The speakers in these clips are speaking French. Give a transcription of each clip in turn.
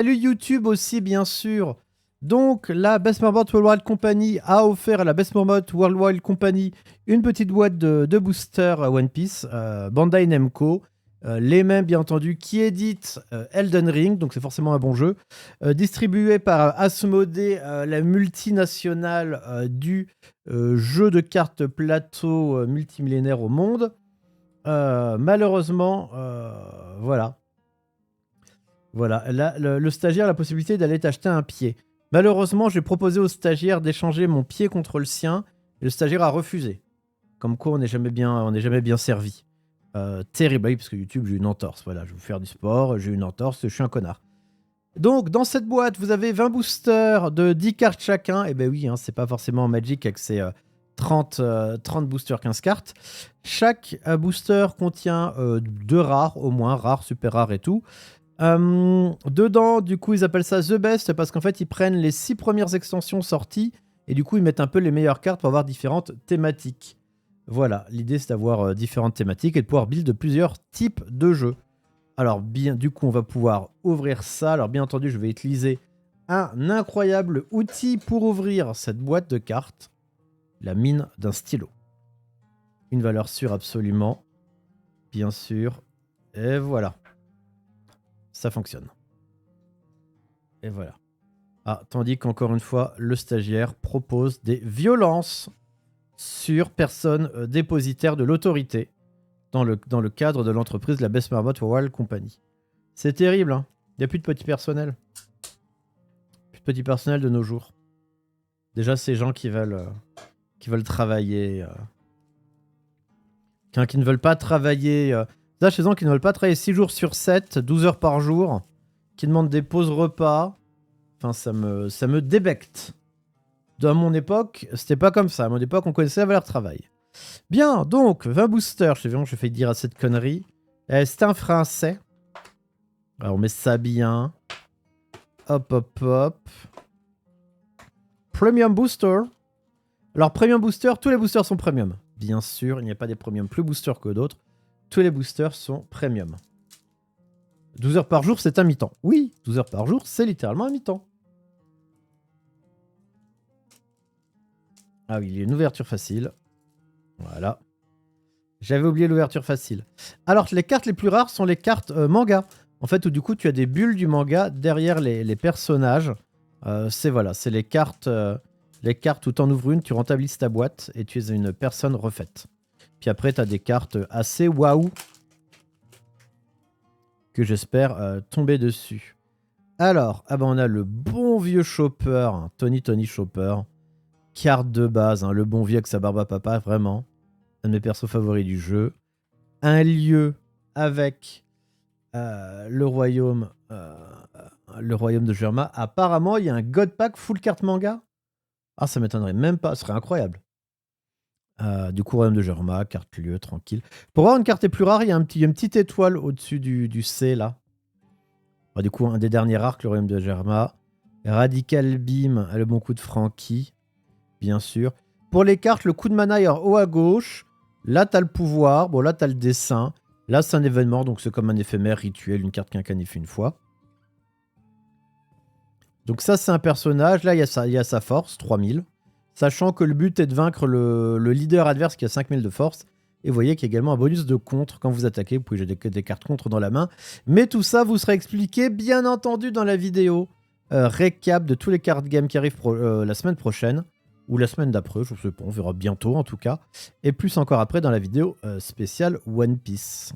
Salut YouTube aussi, bien sûr. Donc, la Best Morbot Worldwide Company a offert à la Best Morbot Worldwide Company une petite boîte de boosters One Piece, Bandai Namco. Les mêmes, bien entendu, qui éditent Elden Ring, donc c'est forcément un bon jeu. Distribué par Asmodee, la multinationale du jeu de cartes plateau multimillénaire au monde. Malheureusement, voilà. Voilà, là, le stagiaire a la possibilité d'aller t'acheter un pied. Malheureusement, j'ai proposé au stagiaire d'échanger mon pied contre le sien, et le stagiaire a refusé. Comme quoi, on n'est jamais bien servi. Terrible, oui, parce que YouTube, j'ai une entorse. Voilà, je veux faire du sport, j'ai une entorse, je suis un connard. Donc, dans cette boîte, vous avez 20 boosters de 10 cartes chacun. Et ben oui, hein, c'est pas forcément Magic avec ses 30 boosters, 15 cartes. Chaque booster contient 2 rares, au moins, rares, super rares et tout. Dedans, du coup, ils appellent ça The Best parce qu'en fait, ils prennent les 6 premières extensions sorties et du coup, ils mettent un peu les meilleures cartes pour avoir différentes thématiques. Voilà, l'idée c'est d'avoir différentes thématiques et de pouvoir build de plusieurs types de jeux. Alors, bien, du coup, on va pouvoir ouvrir ça. Alors, bien entendu, je vais utiliser un incroyable outil pour ouvrir cette boîte de cartes, la mine d'un stylo. Une valeur sûre, absolument. Bien sûr. Et voilà. Ça fonctionne. Et voilà. Ah, tandis qu'encore une fois, le stagiaire propose des violences sur personnes dépositaires de l'autorité dans le cadre de l'entreprise de la Best Marmot World Company. C'est terrible, hein. Il n'y a plus de petit personnel. Plus de petit personnel de nos jours. Déjà, ces gens qui veulent travailler. Qui ne veulent pas travailler. Là, ces gens qui ne veulent pas travailler 6 jours sur 7, 12 heures par jour, qui demandent des pauses repas. Enfin, ça me débecte. Dans mon époque, c'était pas comme ça. À mon époque, on connaissait la valeur travail. Bien, donc, 20 boosters. Je sais bien que je fais dire à cette connerie. C'est un français. Alors, on met ça bien. Hop, hop, hop. Premium booster. Alors, premium booster, tous les boosters sont premium. Bien sûr, il n'y a pas des premiums plus boosters que d'autres. Tous les boosters sont premium. 12 heures par jour, c'est un mi-temps. Oui, 12 heures par jour, c'est littéralement un mi-temps. Ah oui, il y a une ouverture facile. Voilà. J'avais oublié l'ouverture facile. Alors, les cartes les plus rares sont les cartes manga. En fait, où du coup, tu as des bulles du manga derrière les personnages. C'est les cartes où tu en ouvres une, tu rentabilises ta boîte et tu es une personne refaite. Puis après, tu as des cartes assez waouh que j'espère tomber dessus. Alors, on a le bon vieux Chopper, hein, Tony Chopper. Carte de base, hein, le bon vieux avec sa barbe à papa, vraiment. Un de mes persos favoris du jeu. Un lieu avec le royaume de Germa. Apparemment, il y a un God Pack full carte manga. Ah, ça m'étonnerait même pas, ce serait incroyable. Du coup, royaume de Germa, carte lieu, tranquille. Pour voir une carte plus rare, il y a une petite étoile au-dessus du C, là. Du coup, un des derniers rares, le royaume de Germa. Radical Beam, le bon coup de Frankie, bien sûr. Pour les cartes, le coup de mana est en haut à gauche. Là, t'as le pouvoir. Bon, là, t'as le dessin. Là, c'est un événement, donc c'est comme un éphémère rituel, une carte qu'un canif une fois. Donc ça, c'est un personnage. Là, il y a sa force, 3000. Sachant que le but est de vaincre le leader adverse qui a 5000 de force. Et vous voyez qu'il y a également un bonus de contre quand vous attaquez. Vous pouvez jeter des cartes contre dans la main. Mais tout ça vous sera expliqué, bien entendu, dans la vidéo récap de tous les cartes game qui arrivent la semaine prochaine. Ou la semaine d'après, je sais pas, on verra bientôt en tout cas. Et plus encore après dans la vidéo spéciale One Piece.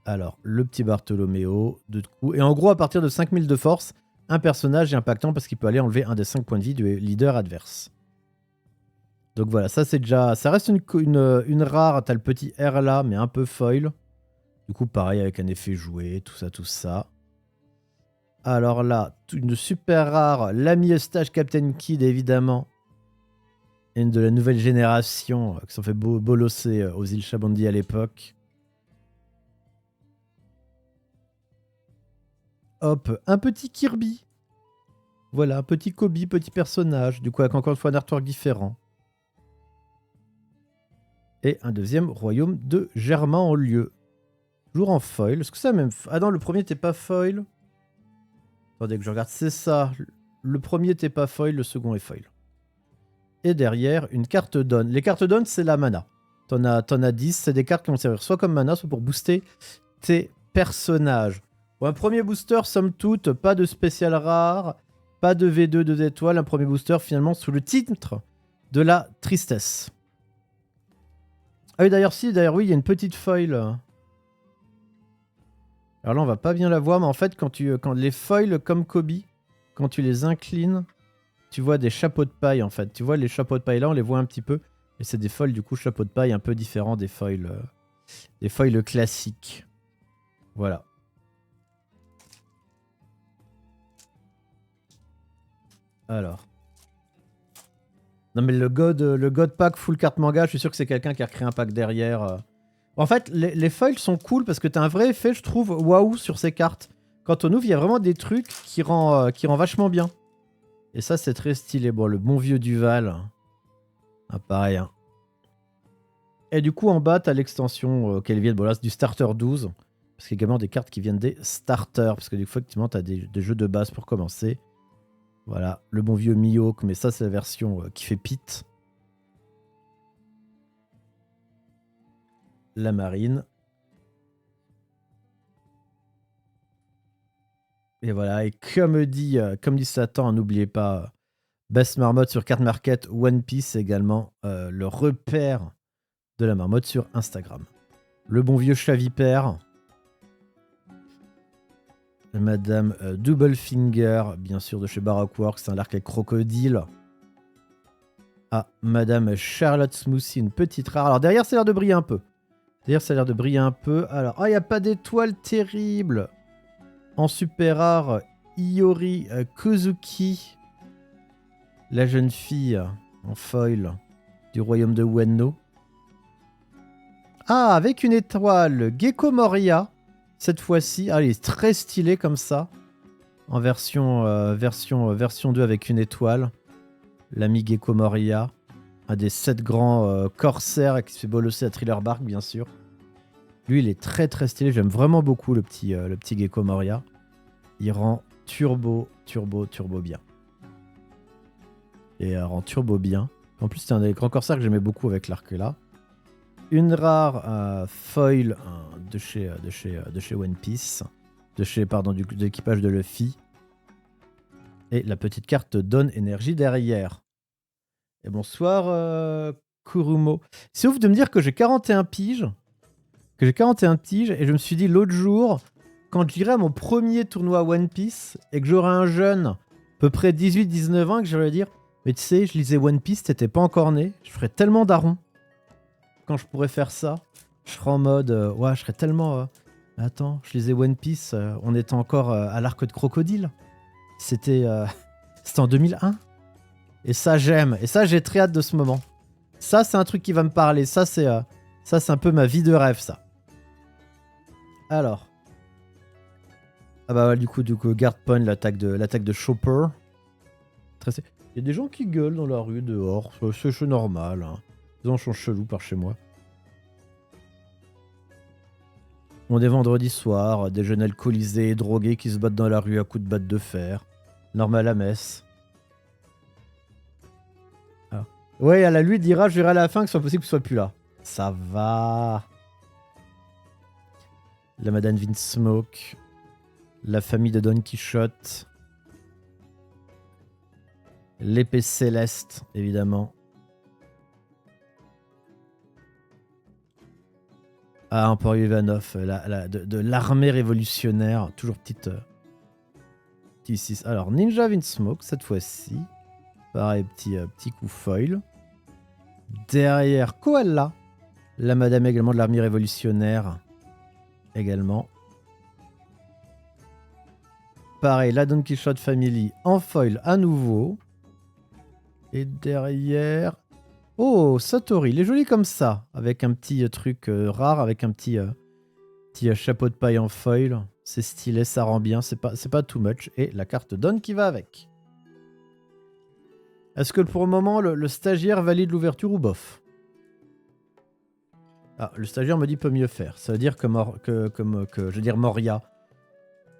Alors, le petit Bartholoméo, de coup. Et en gros, à partir de 5000 de force, un personnage est impactant parce qu'il peut aller enlever un des 5 points de vie du leader adverse. Donc voilà, ça c'est déjà... Ça reste une rare, t'as le petit R là, mais un peu foil. Du coup, pareil, avec un effet joué, tout ça. Alors là, une super rare, l'ami Eustache Captain Kid, évidemment. Et de la nouvelle génération qui s'en fait bolosser aux îles Chabandi à l'époque. Hop, un petit Kirby. Voilà, un petit Kobe, petit personnage. Du coup, avec encore une fois un artwork différent. Et un deuxième royaume de Germain en lieu. Toujours en foil. Est-ce que ça même... Ah non, le premier n'était pas foil. Attendez que je regarde. C'est ça. Le premier t'es pas foil, le second est foil. Et derrière, une carte donne. Les cartes donne, c'est la mana. T'en as 10. C'est des cartes qui vont servir soit comme mana, soit pour booster tes personnages. Bon, un premier booster, somme toute, pas de spécial rare, pas de V2, 2 étoiles. Un premier booster, finalement, sous le titre de la tristesse. Ah oui, d'ailleurs, oui, il y a une petite foil. Alors là, on va pas bien la voir, mais en fait, quand les foils comme Kobe, quand tu les inclines, tu vois des chapeaux de paille, en fait. Tu vois les chapeaux de paille là, on les voit un petit peu. Et c'est des foils, du coup, chapeaux de paille un peu différents des foils classiques. Voilà. Alors. Non mais le God Pack full carte manga, je suis sûr que c'est quelqu'un qui a recréé un pack derrière. En fait, les foils sont cool parce que t'as un vrai effet, je trouve, waouh sur ces cartes. Quand on ouvre, il y a vraiment des trucs qui rend vachement bien. Et ça, c'est très stylé. Bon, le bon vieux Duval. Ah, pareil. Hein. Et du coup, en bas, t'as l'extension qu'elle vient. Bon, là, c'est du starter 12. Parce qu'il y a également des cartes qui viennent des starters. Parce que des fois, effectivement, t'as des jeux de base pour commencer. Voilà, le bon vieux Mihawk, mais ça, c'est la version qui fait pit. La marine. Et voilà, et comme dit Satan, n'oubliez pas, Best Marmotte sur Card Market, One Piece également, le repère de la marmotte sur Instagram. Le bon vieux Chavipère. Madame Double Finger, bien sûr, de chez Baroque Works, c'est un arc avec crocodile. Ah, Madame Charlotte Smoothie, une petite rare. Alors derrière, ça a l'air de briller un peu. Alors, il n'y a pas d'étoile terrible. En super rare, Iori Kozuki, la jeune fille en foil du royaume de Wano. Ah, avec une étoile, Gecko Moria, cette fois-ci. Ah, il est très stylé comme ça. En version 2 avec une étoile. L'ami Gecko Moria. Un des 7 grands corsaires qui se fait bolosser à Thriller Bark, bien sûr. Lui, il est très très stylé. J'aime vraiment beaucoup le petit Gecko Moria. Il rend turbo bien. Et rend turbo bien. En plus, c'est un des grands corsaires que j'aimais beaucoup avec l'arc là. Une rare foil de chez One Piece. De l'équipage de Luffy. Et la petite carte donne énergie derrière. Et bonsoir Kurumo. C'est ouf de me dire que j'ai 41 piges. Et je me suis dit l'autre jour, quand j'irai à mon premier tournoi One Piece et que j'aurai un jeune, à peu près 18-19 ans, que je vais dire, mais tu sais, je lisais One Piece, t'étais pas encore né, je ferais tellement daron quand je pourrais faire ça. Je serais en mode, ouais, je serais tellement... Attends, je lisais One Piece, on était encore à l'arc de crocodile. C'était en 2001. Et ça, j'aime. Et ça, j'ai très hâte de ce moment. Ça, c'est un truc qui va me parler. Ça, c'est un peu ma vie de rêve, ça. Alors. Ah bah du coup Guard Point, l'attaque de Chopper. Il y a des gens qui gueulent dans la rue, dehors. C'est normal. Hein. Les gens sont chelous par chez moi. On est vendredi soir, des jeunes alcoolisés et drogués qui se battent dans la rue à coups de batte de fer. Normal à Metz. Ah. Ouais, à la lui dira, je verrai à la fin que ce soit possible que ce soit plus là. Ça va. La Madame Vinsmoke. La famille de Don Quichotte. L'épée céleste, évidemment. Ah, Emporio Ivanov, de l'armée révolutionnaire. Toujours petite... Alors, Ninja Vinsmoke, cette fois-ci. Pareil, petit coup foil. Derrière, Koala. La madame également de l'armée révolutionnaire. Également. Pareil, la Don Quichotte Family en foil à nouveau. Et derrière... Oh, Satori, il est joli comme ça. Avec un petit truc rare, avec un petit chapeau de paille en foil. C'est stylé, ça rend bien, c'est pas too much. Et la carte donne qui va avec. Est-ce que pour le moment, le stagiaire valide l'ouverture ou bof? Ah, le stagiaire me dit peut mieux faire. Ça veut dire que je veux dire Moria.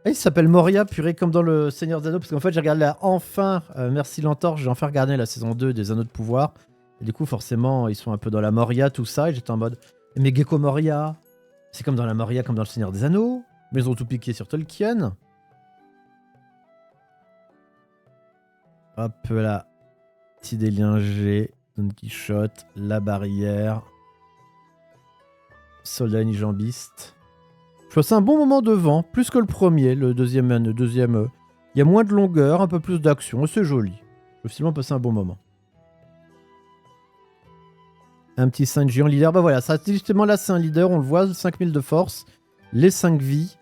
Ah, il s'appelle Moria, purée, comme dans le Seigneur des Anneaux, parce qu'en fait, j'ai regardé enfin, merci l'entorche, j'ai enfin regardé la saison 2 des Anneaux de Pouvoir. Et du coup, forcément, ils sont un peu dans la Moria, tout ça, et j'étais en mode, mais Gecko Moria, c'est comme dans la Moria, comme dans le Seigneur des Anneaux, mais ils ont tout piqué sur Tolkien. Hop là, petit délien G, Don Quichotte, la barrière, soldat nijambiste. Je passe un bon moment devant, plus que le premier, le deuxième. Il y a moins de longueur, un peu plus d'action, c'est joli. Je vais finalement passer un bon moment. Un petit 5 géant leader, bah voilà, ça justement là c'est un leader, on le voit, 5000 de force, les 5 vies.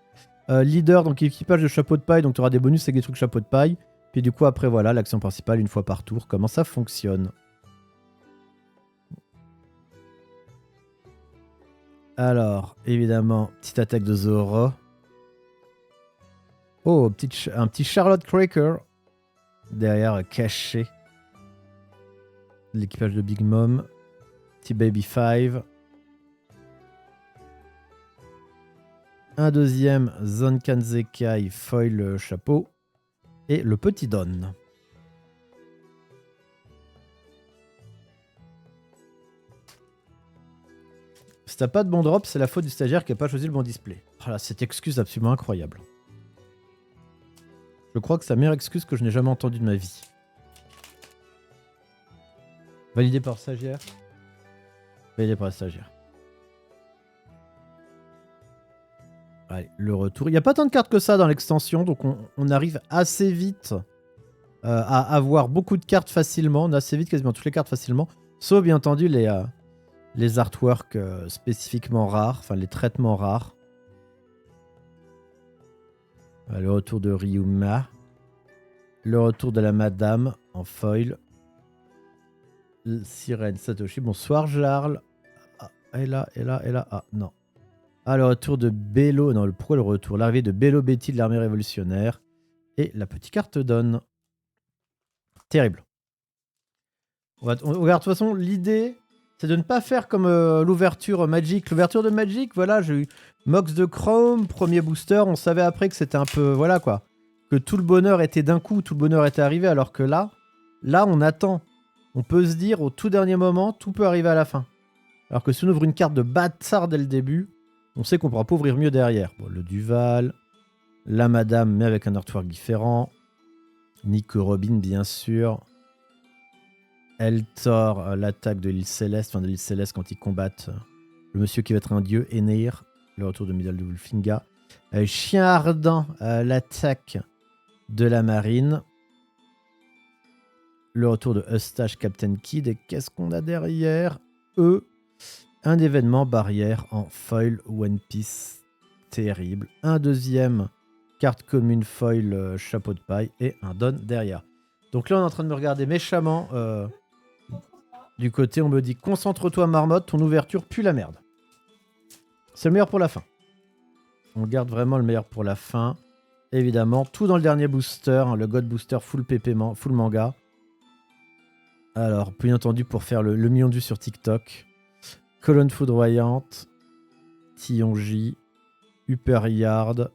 Leader, donc équipage de chapeau de paille, donc tu auras des bonus avec des trucs chapeau de paille. Puis du coup après voilà, l'action principale une fois par tour, comment ça fonctionne. Alors, évidemment, petite attaque de Zoro. Oh, un petit Charlotte Cracker. Derrière, caché. L'équipage de Big Mom. Petit Baby 5. Un deuxième Zone Kanzekai foil chapeau. Et le petit Don. Si t'as pas de bon drop, c'est la faute du stagiaire qui a pas choisi le bon display. Voilà, cette excuse absolument incroyable. Je crois que c'est la meilleure excuse que je n'ai jamais entendue de ma vie. Validé par le stagiaire. Validé par le stagiaire. Allez, le retour. Il n'y a pas tant de cartes que ça dans l'extension, donc on arrive assez vite à avoir beaucoup de cartes facilement. On a assez vite quasiment toutes les cartes facilement. Sauf bien entendu les artworks spécifiquement rares, enfin les traitements rares. Le retour de Ryuma. Le retour de la Madame en foil. Sirène Satoshi. Bonsoir Jarl. Ah, et là. Ah, non. Ah, le retour de Bello. Non, pourquoi le retour? L'arrivée de Bello Betty de l'armée révolutionnaire. Et la petite carte donne. Terrible. Regarde, de toute façon, l'idée, c'est de ne pas faire comme l'ouverture Magic. L'ouverture de Magic, voilà, j'ai eu Mox de Chrome, premier booster. On savait après que c'était un peu. Voilà quoi. Que tout le bonheur était d'un coup, tout le bonheur était arrivé, alors que là, on attend. On peut se dire au tout dernier moment, tout peut arriver à la fin. Alors que si on ouvre une carte de bâtard dès le début, on sait qu'on pourra pas ouvrir mieux derrière. Bon, le Duval, la Madame, mais avec un artwork différent. Nick Robin, bien sûr. Eltor, l'attaque de l'île Céleste, enfin de l'île Céleste quand ils combattent le monsieur qui va être un dieu, Eneir, le retour de Midal de Wolfinga. Chien Ardent, l'attaque de la marine. Le retour de Eustache Captain Kidd. Et qu'est-ce qu'on a derrière eux? Un événement barrière en foil One Piece. Terrible. Un deuxième carte commune foil chapeau de paille. Et un don derrière. Donc là, on est en train de me regarder méchamment. Du côté, on me dit concentre-toi, marmotte, ton ouverture pue la merde. C'est le meilleur pour la fin. On garde vraiment le meilleur pour la fin. Évidemment, tout dans le dernier booster, hein, le God Booster full PP, full manga. Alors, bien entendu, pour faire le million de vues sur TikTok. Colonne foudroyante, Tionji, Upper Yard,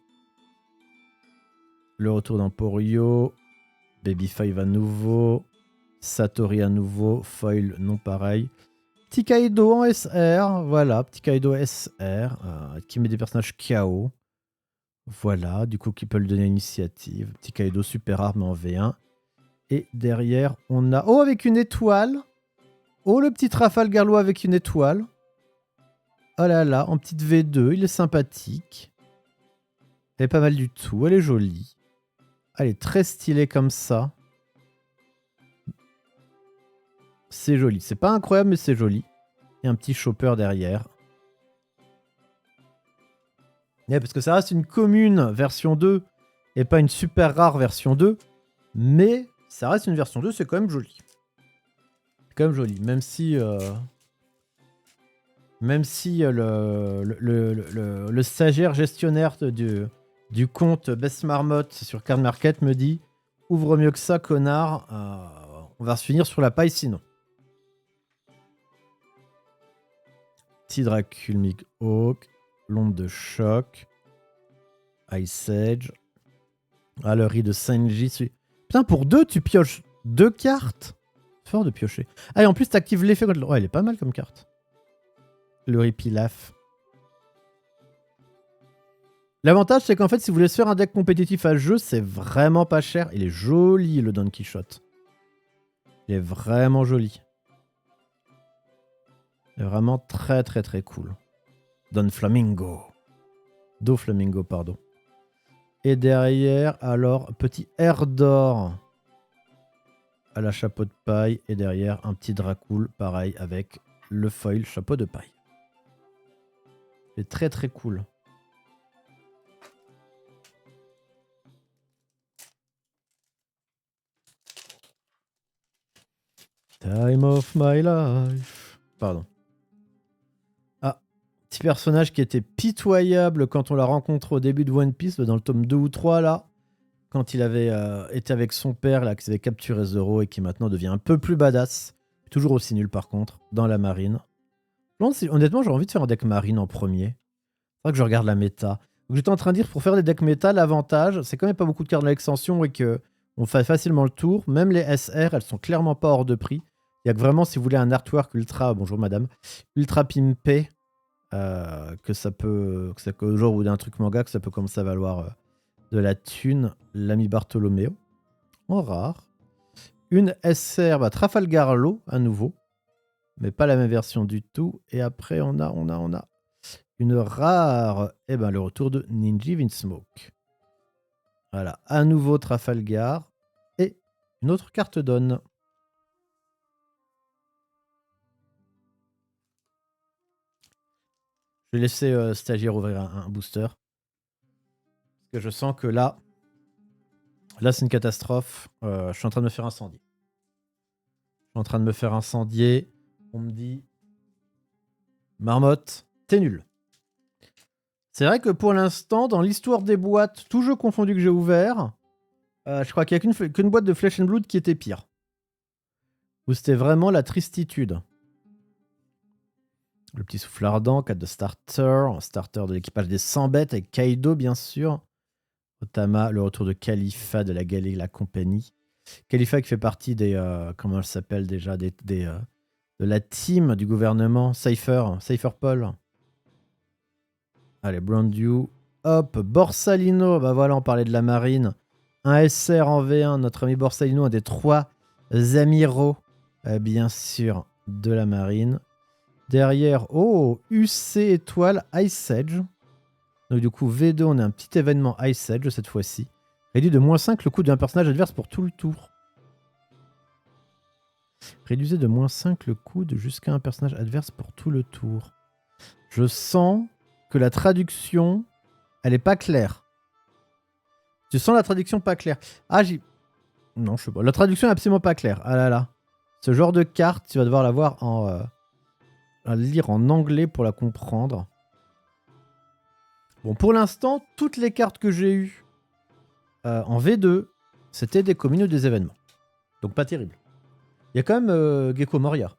le retour d'Emporio, Baby 5 à nouveau, Satori à nouveau, foil non pareil. Petit Kaido en SR, voilà, petit Kaido SR, qui met des personnages KO. Voilà, du coup, qui peut lui donner l'initiative. Petit Kaido super rare, mais en V1. Et derrière, on a... Oh, avec une étoile. Oh, le petit Trafalgar avec une étoile. Oh là là, en petite V2, il est sympathique. Elle est pas mal du tout, elle est jolie. Elle est très stylée comme ça. C'est joli. C'est pas incroyable, mais c'est joli. Et un petit chopper derrière. Yeah, parce que ça reste une commune version 2 et pas une super rare version 2. Mais ça reste une version 2, c'est quand même joli. C'est quand même joli. Même si... le stagiaire gestionnaire du compte Best Marmotte sur Card Market me dit ouvre mieux que ça, connard. On va se finir sur la paille sinon. Petit Dracul Hawk, l'onde de choc, Ice Age, Ah, le riz de Sanji. Putain, pour 2, tu pioches 2 cartes. Fort de piocher. Ah, et en plus, t'actives l'effet contre... Ouais, elle est pas mal comme carte. Le riz pilaf. L'avantage, c'est qu'en fait, si vous voulez se faire un deck compétitif à ce jeu, c'est vraiment pas cher. Il est joli, le Don Quichotte. Il est vraiment joli. Il est vraiment très, très, très cool. Don Flamingo. Do Flamingo, pardon. Et derrière, alors, petit air d'or à la chapeau de paille. Et derrière, un petit Dracul, pareil, avec le foil chapeau de paille. C'est très, très cool. Time of my life. Pardon. Ah, petit personnage qui était pitoyable quand on l'a rencontré au début de One Piece, dans le tome 2 ou 3 là. Quand il avait été avec son père, là, qui avait capturé Zoro et qui maintenant devient un peu plus badass. Toujours aussi nul par contre, dans la marine. Honnêtement, j'ai envie de faire un deck marine en premier. C'est vrai que je regarde la méta. Donc j'étais en train de dire, pour faire des decks méta, l'avantage, c'est quand même pas beaucoup de cartes de l'extension et que on fait facilement le tour. Même les SR, elles sont clairement pas hors de prix. Il y a que vraiment, si vous voulez un artwork ultra, bonjour madame, ultra pimpé, que ça peut, genre, ou d'un truc manga, que ça peut commencer à valoir de la thune. L'ami Bartolomeo, en rare. Une SR, Trafalgar Law, à nouveau, mais pas la même version du tout. Et après, on a une rare, le retour de Ninja Vinsmoke. Voilà, à nouveau Trafalgar. Et une autre carte donne. Je vais laisser Stagiaire ouvrir un booster. Parce que je sens que là c'est une catastrophe. Je suis en train de me faire incendier. On me dit, Marmotte, t'es nul. C'est vrai que pour l'instant, dans l'histoire des boîtes, tout jeu confondu que j'ai ouvert, je crois qu'il n'y a qu'une boîte de Flesh and Blood qui était pire. Où c'était vraiment la tristitude. Le petit souffle ardent, 4 de starter, starter de l'équipage des 100 bêtes avec Kaido bien sûr. Otama, le retour de Khalifa de la Galerie La Compagnie. Khalifa qui fait partie des... comment elle s'appelle déjà de la team du gouvernement. Cypher Paul. Allez, Brandew. Hop, Borsalino. Bah voilà, on parlait de la marine. Un SR en V1. Notre ami Borsalino, un des 3 amiraux, bien sûr, de la marine. Derrière, UC étoile Ice Edge. Donc du coup, V2, on a un petit événement Ice Edge cette fois-ci. Réduit de -5 le coût d'un personnage adverse pour tout le tour. Réduisez de -5 le coût de jusqu'à un personnage adverse pour tout le tour. Je sens que la traduction, elle est pas claire. Tu sens la traduction pas claire. Ah, non, je sais pas. La traduction est absolument pas claire. Ah là là. Ce genre de carte, tu vas devoir la voir à lire en anglais pour la comprendre. Bon, pour l'instant, toutes les cartes que j'ai eues en V2, c'était des communes ou des événements. Donc pas terrible. Il y a quand même Gecko Moria.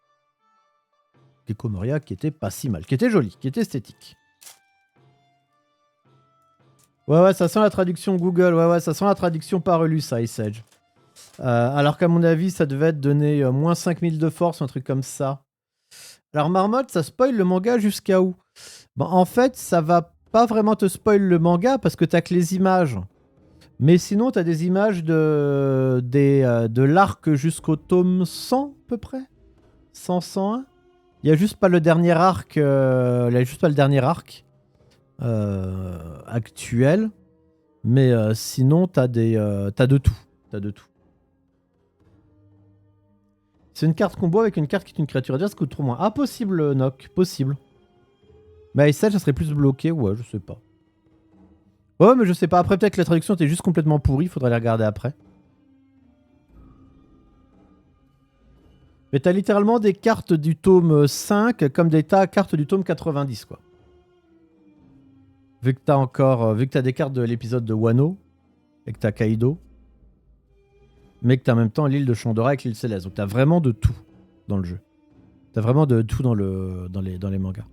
Gecko Moria qui était pas si mal, qui était joli, qui était esthétique. Ouais, ça sent la traduction Google. Ouais, ça sent la traduction pas relue, ça, Ice Edge. Alors qu'à mon avis, ça devait être donné -5000 de force, un truc comme ça. Alors Marmotte, ça spoil le manga jusqu'à où? Bon, en fait, ça va pas vraiment te spoil le manga parce que t'as que les images. Mais sinon, t'as des images de l'arc jusqu'au tome 100 à peu près. 100, 101. Il y a juste pas le dernier arc. Actuel. Mais sinon, t'as de tout. T'as de tout. C'est une carte combo avec une carte qui est une créature adverse qui coûte trop moins. Ah, possible, Nock. Possible. Mais ça serait plus bloqué. Ouais, je sais pas. Ouais, mais je sais pas. Après, peut-être que la traduction était juste complètement pourrie. Faudrait la regarder après. Mais t'as littéralement des cartes du tome 5 comme des cartes du tome 90, quoi. Vu que t'as des cartes de l'épisode de Wano et que t'as Kaido, mais que t'as en même temps l'île de Chandora avec l'île Céleste. Donc t'as vraiment de tout dans le jeu. T'as vraiment de tout dans les mangas.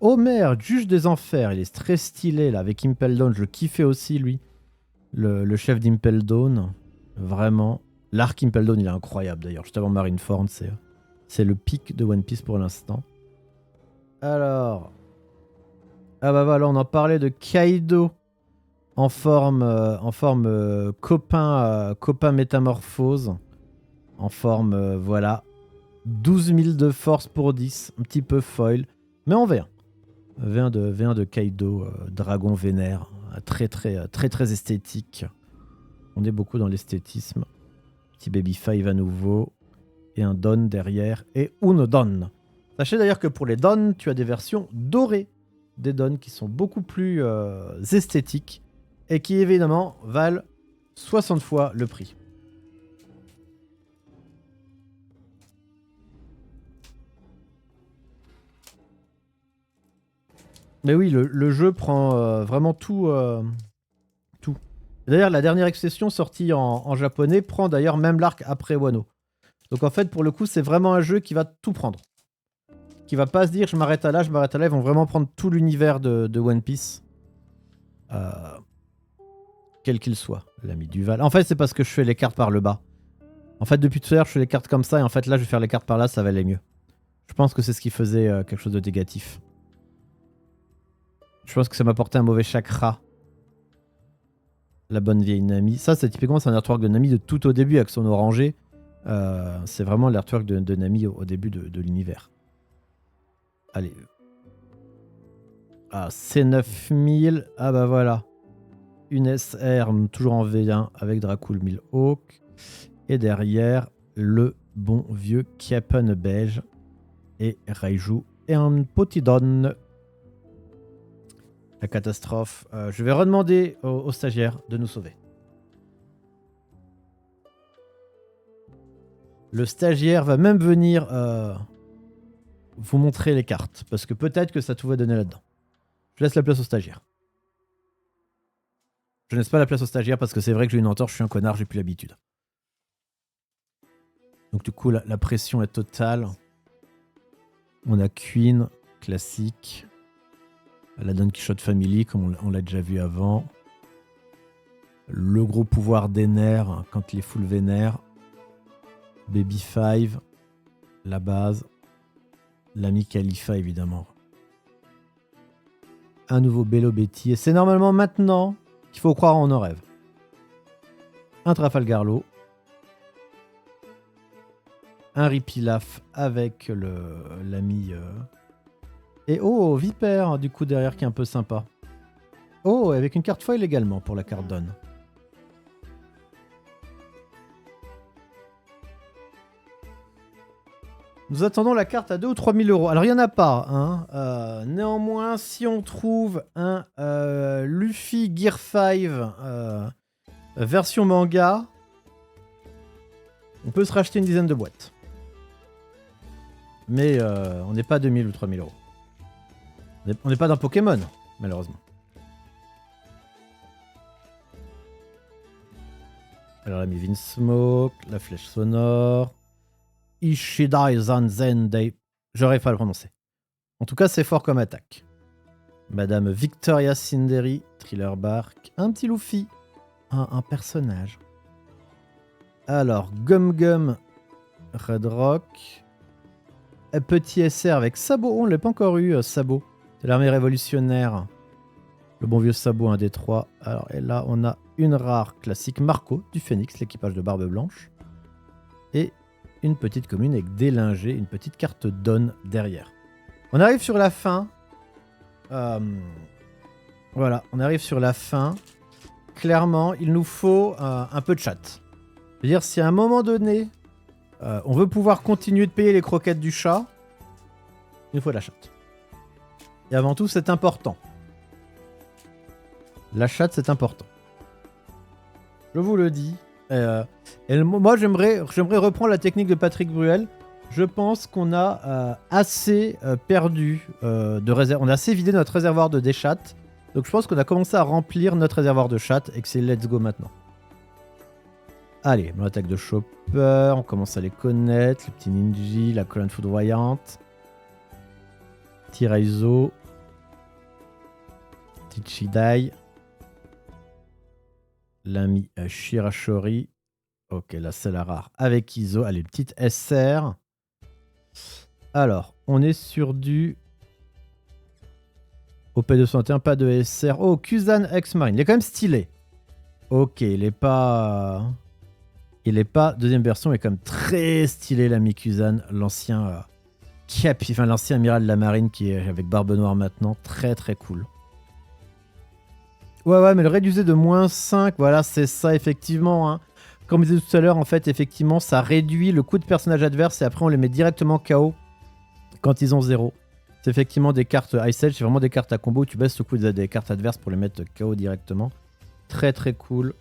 Homer, juge des enfers, il est très stylé là avec Impel Down, je le kiffais aussi lui. le chef d'Impel Down. Vraiment. L'arc Impel Down, il est incroyable d'ailleurs. Juste avant Marineford, c'est le pic de One Piece pour l'instant. Alors. Ah bah voilà, on en parlait de Kaido en forme copain métamorphose. En forme, voilà. 12 000 de force pour 10. Un petit peu foil. Mais en V1. V1 de Kaido, dragon vénère. Très esthétique. On est beaucoup dans l'esthétisme. Petit Baby 5 à nouveau. Et un Don derrière. Et une Don. Sachez d'ailleurs que pour les Don, tu as des versions dorées des Don qui sont beaucoup plus esthétiques. Et qui évidemment valent 60 fois le prix. Mais oui, le jeu prend vraiment tout. Tout. D'ailleurs, la dernière extension sortie en japonais prend d'ailleurs même l'arc après Wano. Donc en fait, pour le coup, c'est vraiment un jeu qui va tout prendre. Qui va pas se dire je m'arrête à là, je m'arrête à là. Ils vont vraiment prendre tout l'univers de One Piece. Quel qu'il soit, l'ami Duval. En fait, c'est parce que je fais les cartes par le bas. En fait, depuis tout à l'heure, je fais les cartes comme ça. Et en fait, là, je vais faire les cartes par là, ça va aller mieux. Je pense que c'est ce qui faisait quelque chose de négatif. Je pense que ça m'apportait un mauvais chakra. La bonne vieille Nami. Ça, c'est typiquement un artwork de Nami de tout au début avec son orangé. C'est vraiment l'artwork de Nami au début de l'univers. Allez. Ah, C9000. Ah bah voilà. Une SR, toujours en V1 avec Dracul Milhawk. Et derrière, le bon vieux Kiapen beige. Et Raiju. Et un Potidon. La catastrophe. Je vais redemander aux stagiaires de nous sauver. Le stagiaire va même venir vous montrer les cartes. Parce que peut-être que ça tout va donner là-dedans. Je laisse la place au stagiaire. Je laisse pas la place au stagiaire parce que c'est vrai que j'ai une entorse, je suis un connard, j'ai plus l'habitude. Donc du coup, la pression est totale. On a Queen, classique. La Don Quichotte Family, comme on l'a déjà vu avant. Le gros pouvoir des nerfs quand il est full vénère. Baby 5, la base. L'ami Khalifa, évidemment. Un nouveau Bello Betty. Et c'est normalement maintenant qu'il faut croire en nos rêves. Un Trafalgar Law. Un Ripilaf avec l'ami... Et oh, Viper, du coup, derrière, qui est un peu sympa. Oh, avec une carte foil également pour la carte Don. Nous attendons la carte à 2 ou 3 000 euros. Alors, il n'y en a pas. Hein. Néanmoins, si on trouve un Luffy Gear 5 version manga, on peut se racheter une dizaine de boîtes. Mais on n'est pas à 2 000 ou 3 000 euros. On n'est pas dans Pokémon, malheureusement. Alors, la Mivin Smoke, la flèche sonore. Ishidai Zanzendei. J'aurais pas à le prononcer. En tout cas, c'est fort comme attaque. Madame Victoria Cinderi, Thriller Bark. Un petit Luffy. Un personnage. Alors, Gum Gum, Red Rock. Un petit SR avec Sabot. On ne l'a pas encore eu, Sabot. C'est l'armée révolutionnaire. Le bon vieux Sabot, un des trois. Alors, et là, on a une rare classique Marco du Phoenix, l'équipage de Barbe Blanche. Et une petite commune avec Délinger, une petite carte Don derrière. On arrive sur la fin. Voilà, on arrive sur la fin. Clairement, il nous faut un peu de chat. C'est-à-dire, si à un moment donné, on veut pouvoir continuer de payer les croquettes du chat, il nous faut de la chatte. Et avant tout, c'est important. La chatte, c'est important. Je vous le dis. Moi, j'aimerais reprendre la technique de Patrick Bruel. Je pense qu'on a assez perdu de réserve. On a assez vidé notre réservoir de déchat. Donc, je pense qu'on a commencé à remplir notre réservoir de chat et que c'est let's go maintenant. Allez, mon attaque de Chopper. On commence à les connaître. Le petit Ninja, la colonne foudroyante. Tiraizo. Tichidai. l'ami Shirashori. Ok, là c'est la rare avec Iso. Allez, petite SR. Alors, on est sur du OP201, pas de SR. Oh, Kuzan Ex-Marine. Il est quand même stylé. Ok, il est pas... Deuxième version, il est quand même très stylé, l'ami Kuzan. L'ancien l'ancien amiral de la marine qui est avec barbe noire maintenant. Très très cool. Ouais, mais le réduisé de -5, voilà, c'est ça, effectivement. Hein. Comme je disais tout à l'heure, en fait, effectivement, ça réduit le coût de personnage adverse et après, on les met directement KO quand ils ont 0. C'est effectivement des cartes Ice Age, c'est vraiment des cartes à combo où tu baisses le coût des cartes adverses pour les mettre KO directement. Très très cool.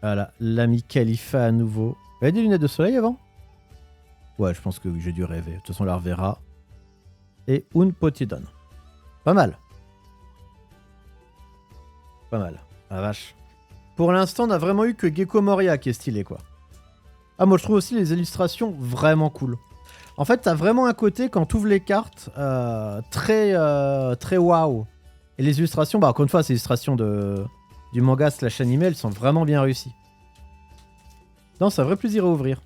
Voilà, l'ami Khalifa à nouveau. Il y avait des lunettes de soleil avant? Ouais, je pense que oui, j'ai dû rêver. De toute façon, on la reverra. Et Un Potidon. Pas mal. Pas mal. La vache. Pour l'instant, on a vraiment eu que Gecko Moria qui est stylé, quoi. Ah, moi, je trouve aussi les illustrations vraiment cool. En fait, t'as vraiment un côté, quand t'ouvres les cartes, très waouh. Et les illustrations, bah, encore une fois, ces illustrations du manga / animé, elles sont vraiment bien réussies. Non, c'est un vrai plaisir à ouvrir.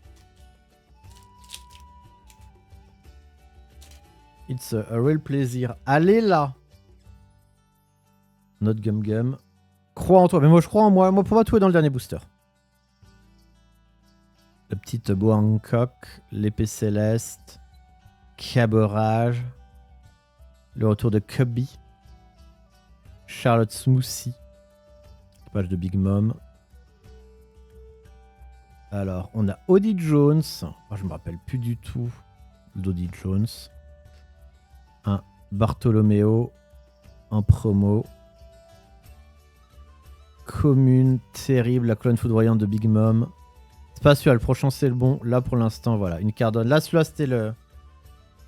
It's a real plaisir. Allez là. Notre Gum Gum. Crois en toi. Mais moi, je crois en moi. Moi, pour moi, tout est dans le dernier booster. La petite boa Hancock. L'épée céleste. Caborage. Le retour de Cubby. Charlotte Smoothie. Page de Big Mom. Alors, on a Odie Jones. Oh, je me rappelle plus du tout d'Odie Jones. Un Bartolomeo en promo. Commune, terrible, la colonne foudroyante de Big Mom. C'est pas celui-là, le prochain c'est le bon. Là pour l'instant, voilà, une Cardone. Là, celui-là c'était le.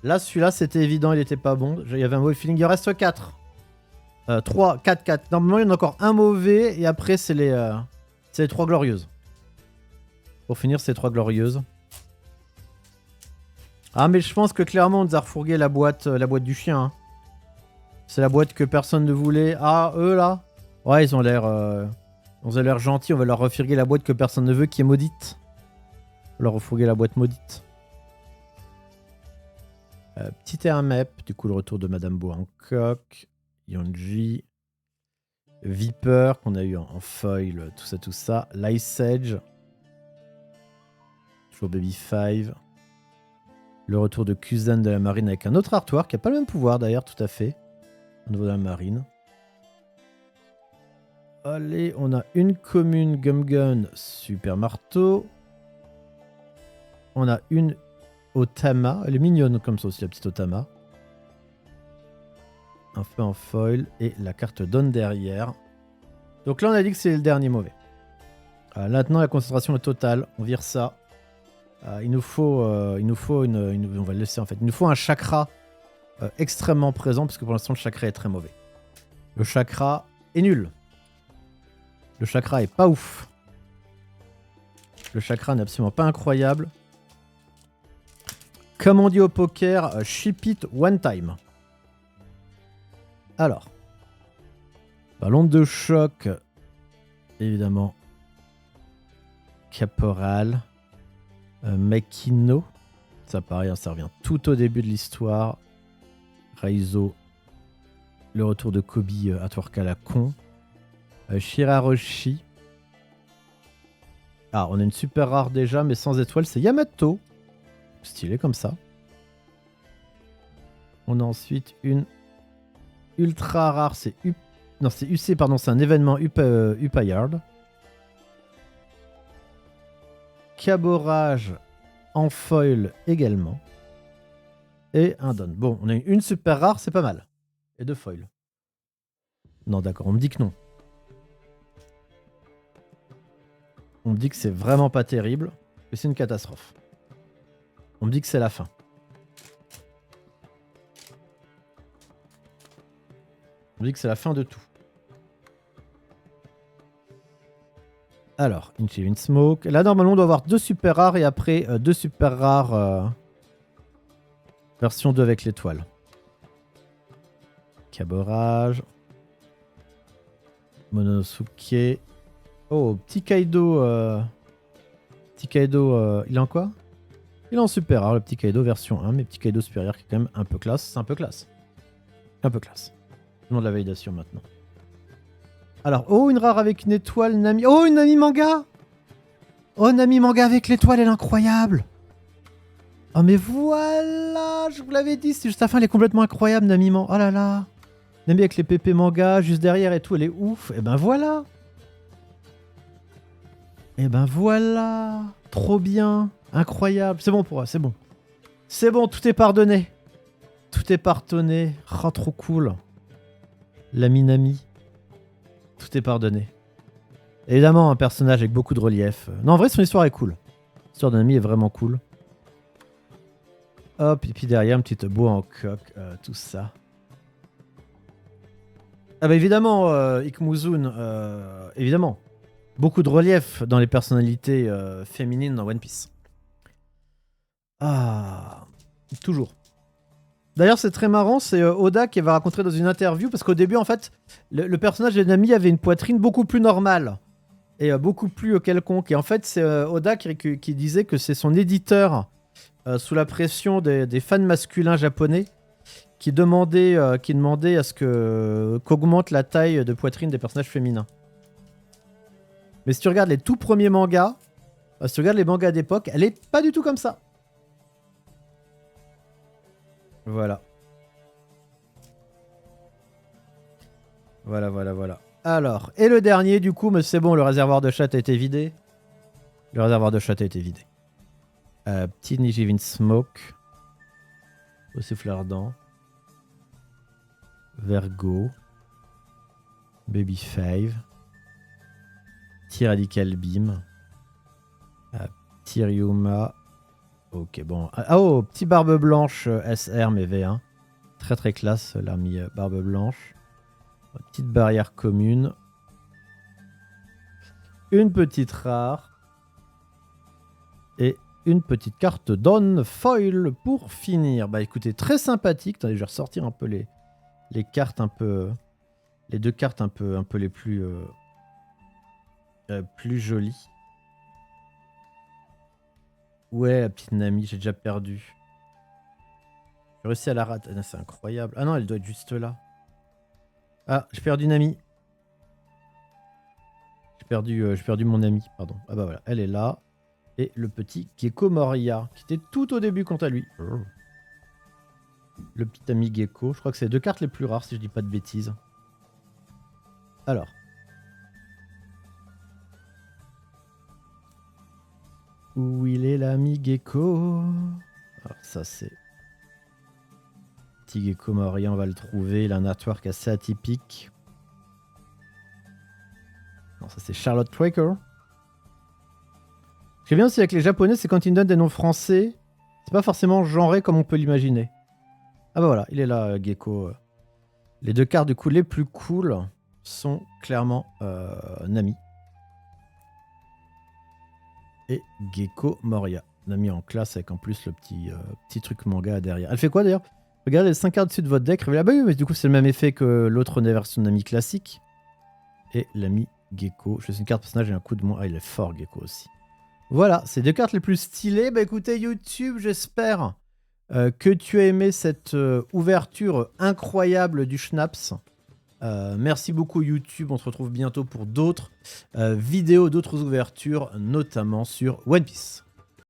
Là, celui-là c'était évident, il était pas bon. Il y avait un mauvais feeling. Il reste 4. 3, 4, 4. Normalement, il y en a encore un mauvais et après, c'est les 3 glorieuses. Pour finir, c'est 3 glorieuses. Ah, mais je pense que clairement, on nous a refourgué la boîte du chien. Hein. C'est la boîte que personne ne voulait. Ah, eux là. Ouais, ils ont l'air gentils. On va leur refourguer la boîte que personne ne veut, qui est maudite. On va leur refourguer la boîte maudite. Petit Hermep. Du coup, le retour de Madame Bo Hancock. Yonji. Viper, qu'on a eu en foil. Tout ça. L'Ice Edge. Toujours Baby 5. Le retour de Kuzan de la marine avec un autre artwork qui n'a pas le même pouvoir d'ailleurs, tout à fait. Au niveau de la marine. Allez, on a une commune Gum Gun Super Marteau. On a une Otama. Elle est mignonne comme ça aussi, la petite Otama. Un feu en foil et la carte donne derrière. Donc là, on a dit que c'est le dernier mauvais. Maintenant, la concentration est totale. On vire ça. Il nous faut on va le laisser en fait. Il nous faut un chakra extrêmement présent parce que pour l'instant, le chakra est très mauvais. Le chakra est nul. Le chakra est pas ouf. Le chakra n'est absolument pas incroyable. Comme on dit au poker, ship it one time. Alors. Ballon de choc. Évidemment. Caporal. Makino. Ça pareil, ça revient tout au début de l'histoire. Raizo. Le retour de Kobe à Twork à la con. Shiraroshi. Ah, on a une super rare déjà, mais sans étoile, c'est Yamato. Stylé comme ça. On a ensuite une ultra rare, c'est UC, pardon, c'est un événement Upayard. Caborage en foil également. Et un don. Bon, on a une super rare, c'est pas mal. Et 2 foils. Non, d'accord, on me dit que non. On me dit que c'est vraiment pas terrible, que c'est une catastrophe. On me dit que c'est la fin. On me dit que c'est la fin de tout. Alors, Inchilling Smoke. Là, normalement, on doit avoir 2 super rares et après 2 super rares version 2 avec l'étoile. Caborage. Monosuke. Oh, petit Kaido. Petit Kaido, il est en quoi? Il est en super rare, le petit Kaido version 1, mais petit Kaido supérieur qui est quand même un peu classe. C'est un peu classe. Un peu classe. Je demande la validation maintenant. Alors, oh, une rare avec une étoile, Nami. Oh, une Nami manga! Oh, Nami manga avec l'étoile, elle est incroyable! Oh, mais voilà! Je vous l'avais dit, c'est juste la fin, elle est complètement incroyable, Nami manga. Oh là là! Nami avec les pépés manga, juste derrière et tout, elle est ouf. Et ben voilà! Et ben voilà! Trop bien! Incroyable! C'est bon pour moi, c'est bon. C'est bon, tout est pardonné. Tout est pardonné. Oh, trop cool. L'ami Nami. Tout est pardonné. Évidemment, un personnage avec beaucoup de relief. Non, en vrai, son histoire est cool. L'histoire de Nami est vraiment cool. Hop, et puis derrière, une petite boa en coque, tout ça. Ah bah évidemment, Ikmuzun, évidemment. Beaucoup de relief dans les personnalités féminines dans One Piece. Ah, toujours. D'ailleurs, c'est très marrant, c'est Oda qui va raconter dans une interview, parce qu'au début, en fait, le personnage de Nami avait une poitrine beaucoup plus normale, et beaucoup plus quelconque. Et en fait, c'est Oda qui disait que c'est son éditeur, sous la pression des fans masculins japonais, qui demandait à ce qu'augmente la taille de poitrine des personnages féminins. Mais si tu regardes les tout premiers mangas, si tu regardes les mangas d'époque, elle est pas du tout comme ça. Voilà. Voilà. Alors, et le dernier, du coup, mais c'est bon, le réservoir de chat a été vidé. Le réservoir de chat a été vidé. Petit Nijivin Smoke. Au souffle ardent. Vergo. Baby Five. Petit Radical Beam. Petit Ryuma. Ok, bon. Ah, oh, petit Barbe Blanche SR, mais V1. Très très classe, l'armée Barbe Blanche. Petite barrière commune. Une petite rare. Et une petite carte Dawn Foil pour finir. Bah écoutez, très sympathique. Attendez, je vais ressortir un peu les cartes un peu... Les deux cartes un peu les plus... plus jolies. Ouais, la petite Nami, j'ai déjà perdu. J'ai réussi à la rater. Ah, c'est incroyable. Ah non, elle doit être juste là. Ah, j'ai perdu Nami. J'ai perdu mon ami, pardon. Ah bah voilà, elle est là. Et le petit Gecko Moria, qui était tout au début quant à lui. Le petit ami Gecko. Je crois que c'est les deux cartes les plus rares, si je dis pas de bêtises. Alors. Où il est l'ami Gecko? Alors ça c'est... Petit Gecko Moria, on va le trouver. Il a un artwork assez atypique. Non, ça c'est Charlotte Tracker. Ce qui est bien aussi avec les japonais, c'est quand ils nous donnent des noms français, c'est pas forcément genré comme on peut l'imaginer. Ah bah voilà, il est là, Gecko. Les deux cartes du coup les plus cool sont clairement Nami et Gecko Moria. Nami en classe avec en plus le petit truc manga derrière. Elle fait quoi d'ailleurs? Regardez les 5 cartes dessus de votre deck. Ah bah oui, mais du coup c'est le même effet que l'autre version de Nami classique. Et l'ami Gecko. Je fais une carte personnage et un coup de moins. Ah, il est fort Gecko aussi. Voilà, c'est deux cartes les plus stylées. Bah écoutez YouTube, j'espère que tu as aimé cette ouverture incroyable du Schnaps. Merci beaucoup YouTube, on se retrouve bientôt pour d'autres vidéos, d'autres ouvertures, notamment sur One Piece.